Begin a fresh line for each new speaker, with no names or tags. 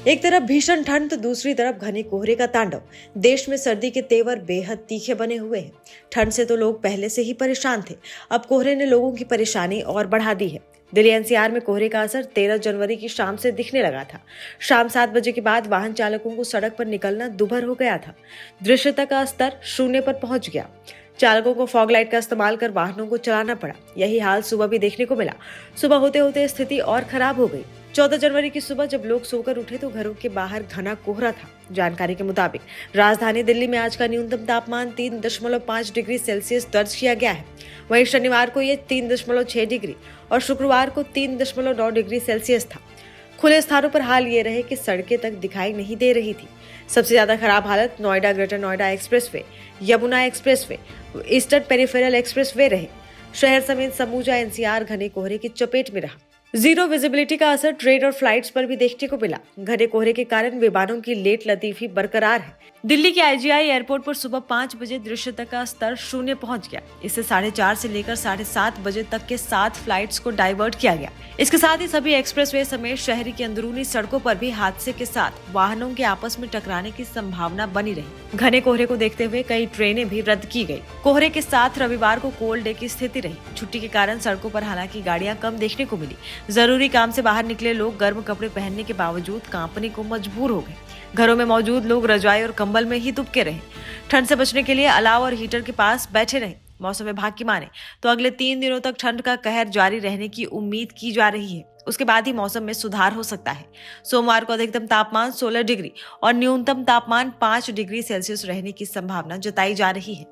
एक तरफ भीषण ठंड तो दूसरी तरफ घने कोहरे का तांडव। देश में सर्दी के तेवर बेहद तीखे बने हुए हैं। ठंड से तो लोग पहले से ही परेशान थे, अब कोहरे ने लोगों की परेशानी और बढ़ा दी है। दिल्ली एनसीआर में कोहरे का असर 13 जनवरी की शाम से दिखने लगा था। शाम 7 बजे के बाद वाहन चालकों को सड़क पर निकलना दुभर हो गया था। दृश्यता का स्तर शून्य पर पहुंच गया। चालकों को फॉग लाइट का इस्तेमाल कर वाहनों को चलाना पड़ा। यही हाल सुबह भी देखने को मिला। सुबह होते होते स्थिति और खराब हो गई। 14 जनवरी की सुबह जब लोग सोकर उठे तो घरों के बाहर घना कोहरा था। जानकारी के मुताबिक राजधानी दिल्ली में आज का न्यूनतम तापमान 3.5 डिग्री सेल्सियस दर्ज किया गया है। वहीं शनिवार को यह 3.6 डिग्री और शुक्रवार को 3.9 डिग्री सेल्सियस था। खुले स्थानों पर हाल ये रहे कि सड़कें तक दिखाई नहीं दे रही थी। सबसे ज्यादा खराब हालत Noida greater Noida expressway, Yamuna expressway, eastern peripheral expressway रहे। शहर समेत समूचा एनसीआर घने कोहरे की चपेट में रहा। जीरो विजिबिलिटी का असर ट्रेन और फ्लाइट्स पर भी देखने को मिला। घने कोहरे के कारण विमानों की लेट लतीफी बरकरार है। दिल्ली के आईजीआई एयरपोर्ट पर सुबह 5 बजे दृश्यता का स्तर शून्य पहुंच गया। इससे 4:30 से लेकर 7:30 बजे तक के 7 फ्लाइट्स को डाइवर्ट किया गया। इसके साथ ही सभी एक्सप्रेसवे समेत शहर की अंदरूनी सड़कों पर भी हादसे के साथ वाहनों के आपस में टकराने की संभावना बनी रही। घने कोहरे को देखते हुए कई ट्रेनें भी रद्द की गई। कोहरे के साथ रविवार को कोल्ड डे की स्थिति रही। छुट्टी के कारण सड़कों पर हालांकि गाड़ियां कम देखने को मिली। जरूरी काम से बाहर निकले लोग गर्म कपड़े पहनने के बावजूद कांपने को मजबूर हो गए। घरों में मौजूद लोग रजाई और कंबल में ही दुबके रहे। ठंड से बचने के लिए अलाव और हीटर के पास बैठे रहे। मौसम विभाग की माने तो अगले 3 दिनों तक ठंड का कहर जारी रहने की उम्मीद की जा रही है। उसके बाद ही मौसम में सुधार हो सकता है। सोमवार को अधिकतम तापमान 16 डिग्री और न्यूनतम तापमान 5 डिग्री सेल्सियस रहने की संभावना जताई जा रही है।